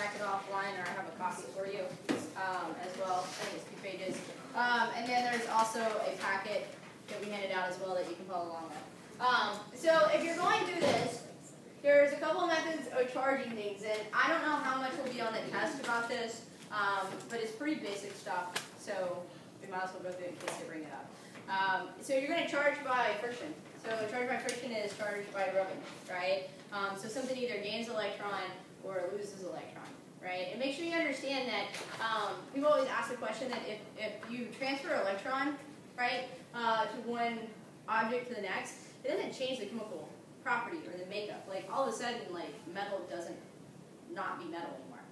track it offline, or I have a copy for you as well. I think it's 2 pages. And then there's also a packet that we handed out as well that you can follow along with. So if you're going through this, there's a couple of methods of charging things, and I don't know how much will be on the test about this, but it's pretty basic stuff, so we might as well go through it in case they bring it up. So you're going to charge by friction. So charge by friction is charged by rubbing, right? So something either gains electron or loses electron, right? And make sure you understand that people always ask the question that if you transfer an electron, right, to one object to the next, it doesn't change the chemical property or the makeup. Like all of a sudden, like metal doesn't not be metal anymore,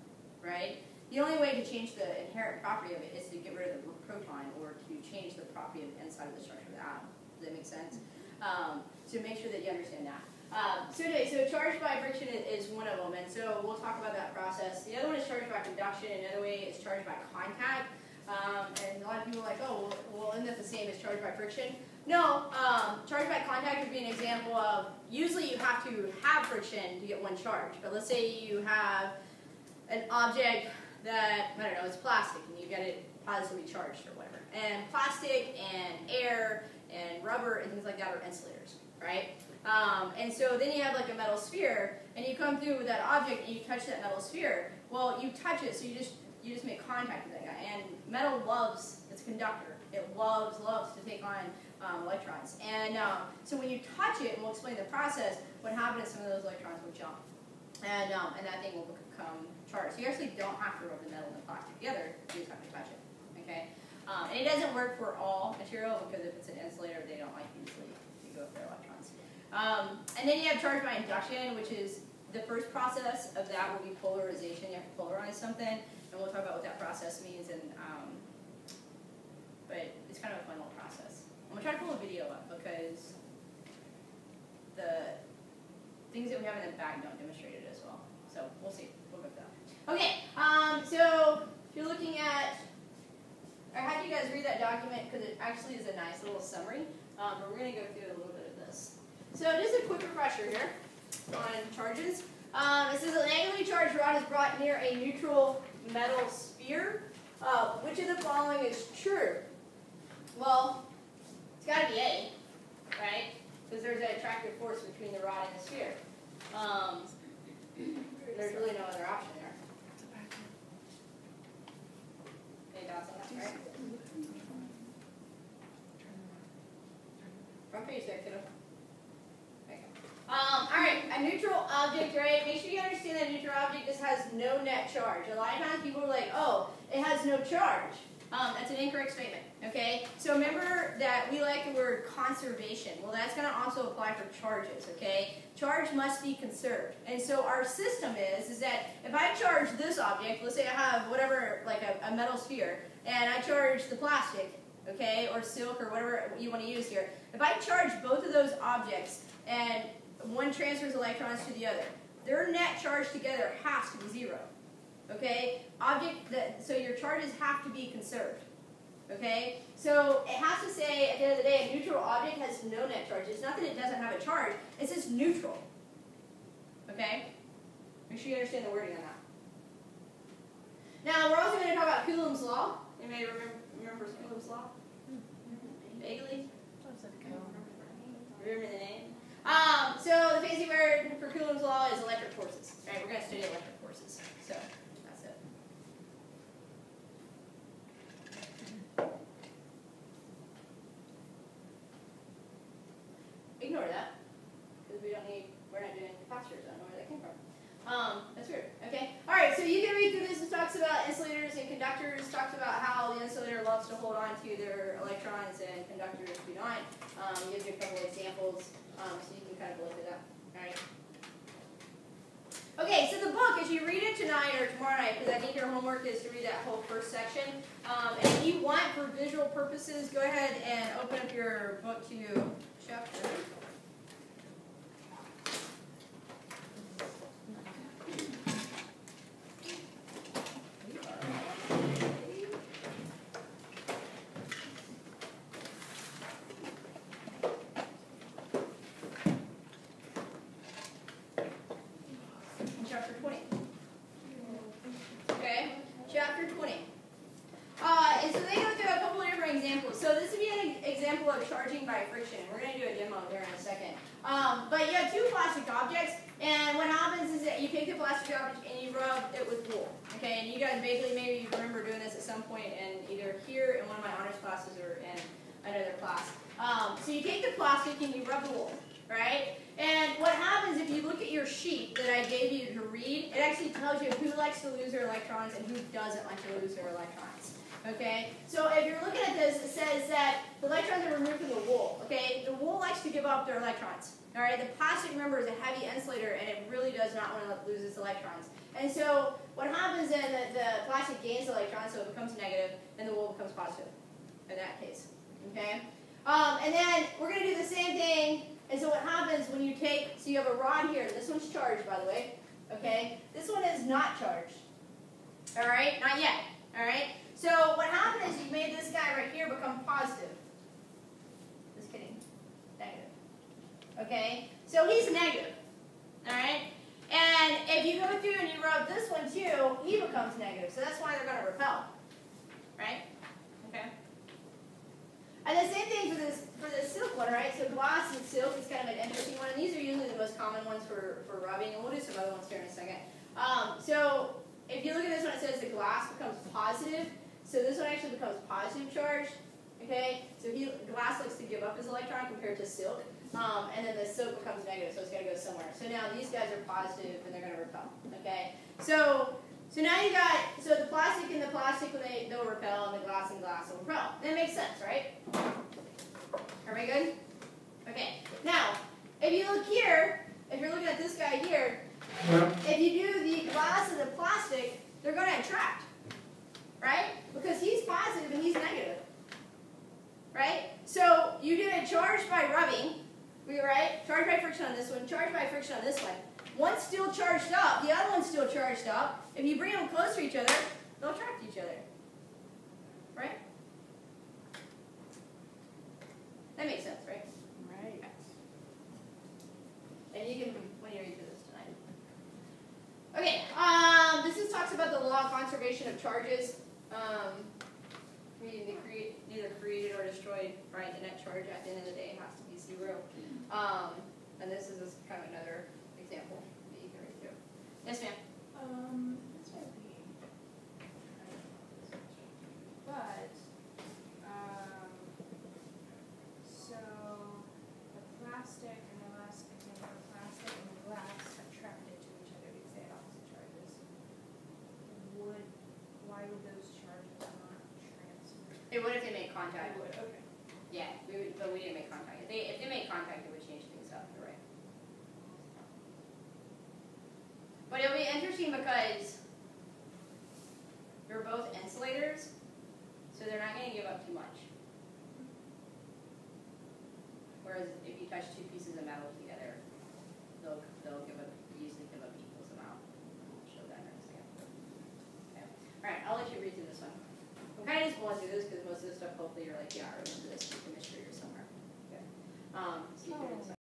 right? The only way to change the inherent property of it is to get rid of the proton or to change the property of the inside of the structure of the atom. Does that make sense? So make sure that you understand that. So anyway, so charge by friction is one of them, and so we'll talk about that process. The other one is charged by conduction. Another way is charged by contact. And a lot of people are like, oh, well, isn't that the same as charge by friction? No, charge by contact would be an example of, usually you have to have friction to get one charge. But let's say you have an object that, I don't know, it's plastic, and you get it positively charged or whatever. And plastic and air and rubber and things like that are insulators, right? And so then you have like a metal sphere, and you come through with that object and you touch that metal sphere. Well, you touch it, so you just make contact with that guy. And metal loves its conductor. It loves to take on electrons. And so when you touch it, and we'll explain the process, what happens is some of those electrons will jump. And that thing will become charged. So you actually don't have to rub the metal and the plastic together, you just have to touch it. Okay? And it doesn't work for all material, because if it's an insulator, they don't like usually to go with their electrons. And then you have charge by induction, which is the first process of that will be polarization. You have to polarize something, and we'll talk about what that process means. And but it's kind of a fun little process. I'm gonna try to pull a video up because the things that we have in the back don't demonstrate it as well. So we'll see. We'll go with that. Okay. So if you're looking at, I had you guys read that document because it actually is a nice little summary. But we're going to go through a little bit of this. So just a quick refresher here on charges. It says an angularly charged rod is brought near a neutral metal sphere. Which of the following is true? Well, it's got to be A, right? Because there's an attractive force between the rod and the sphere. There's really no other option there. Any doubts on that, right? Front page there, kiddo. Okay. Alright, a neutral object, right? Make sure you understand that a neutral object just has no net charge. A lot of times people are like, oh, it has no charge. That's an incorrect statement, okay? So remember that we like the word conservation. Well, that's going to also apply for charges, okay? Charge must be conserved. And so our system is that if I charge this object, let's say I have whatever, like a metal sphere, and I charge the plastic, okay, or silk or whatever you want to use here. If I charge both of those objects and one transfers electrons to the other, their net charge together has to be 0. Okay? So your charges have to be conserved. Okay? So it has to say, at the end of the day, a neutral object has no net charge. It's not that it doesn't have a charge, it's just neutral. Okay? Make sure you understand the wording on that. Now, we're also going to talk about Coulomb's law. Anybody remember Coulomb's law? Vaguely? Remember the name? So the fancy word for Coulomb's law is electric forces. Right? We're going to study electric forces. So that's it. Ignore that, because we're not doing capacitors. I don't know where that came from. That's weird. Okay. All right. So you can read through this. It talks about insulators and conductors. Talks about how the insulator loves to hold on to their electrons and conductors do not. Gives you a couple examples, so you can kind of look it up. All right. Okay. So the book, as you read it tonight or tomorrow night, because I think your homework is to read that whole first section. And if you want, for visual purposes, go ahead and open up your book to chapter. But you have two plastic objects, and what happens is that you take the plastic object and you rub it with wool. Okay, and you guys vaguely maybe you remember doing this at some point in either here in one of my honors classes or in another class. So you take the plastic and you rub the wool, right? And what happens if you look at your sheet that I gave you to read, it actually tells you who likes to lose their electrons and who doesn't like to lose their electrons. Okay, so if you're looking at this, it says that the electrons are removed from the wool. Okay, the wool likes to give up their electrons. All right, the plastic, remember, is a heavy insulator, and it really does not want to lose its electrons. And so what happens then, the plastic gains electrons, so it becomes negative, and the wool becomes positive in that case. Okay, and then we're going to do the same thing. And so what happens when you take, so you have a rod here, and this one's charged, by the way. Okay, this one is not charged. All right, not yet. All right. So what happened is you made this guy right here become positive. Just kidding. Negative. Okay? So he's negative. Alright? And if you go through and you rub this one too, he becomes negative. So that's why they're going to repel. Right? Okay? And the same thing for this silk one, right? So glass and silk is kind of an interesting one. And these are usually the most common ones for rubbing. And we'll do some other ones here in a second. So if you look at this one, it says the glass becomes positive. So this one actually becomes positive charged, okay? So glass likes to give up his electron compared to silk, and then the silk becomes negative, so it's got to go somewhere. So now these guys are positive, and they're going to repel, okay? So now you got, so the plastic and the plastic, they'll repel, and the glass will repel. That makes sense, right? Everybody good? Okay. Now, if you look here, if you're looking at this guy here, if you do the glass and the plastic, they're going to attract. Right? Because he's positive and he's negative. Right? So you did a charge by rubbing, right? Charge by friction on this one, charge by friction on this one. One's still charged up, the other one's still charged up. If you bring them close to each other, they'll attract each other. Right? That makes sense, right? Right. And you can, when you read through this tonight. Okay, this talks about the law of conservation of charges. Neither created or destroyed, right? The net charge at the end of the day has to be zero. And this is kind of another example that you can read through. Yes, ma'am? This might be but so the plastic and the last example, the plastic and the glass attracted to each other because they had opposite charges. Why would those charges not transfer? It would if they made contact. It would, okay. Yeah, but we didn't make contact. If they made contact, it would change things up. You're right. But it'll be interesting because they're both insulators, so they're not going to give up too much. Whereas if you touch two pieces of metal together, they'll usually give up equal amount. I'll show that in a second. Okay. All right, I'll let you read through this one. I'm kind of just going through this because most of the stuff, hopefully, you're like, yeah, I remember this from chemistry or somewhere. Okay. So you can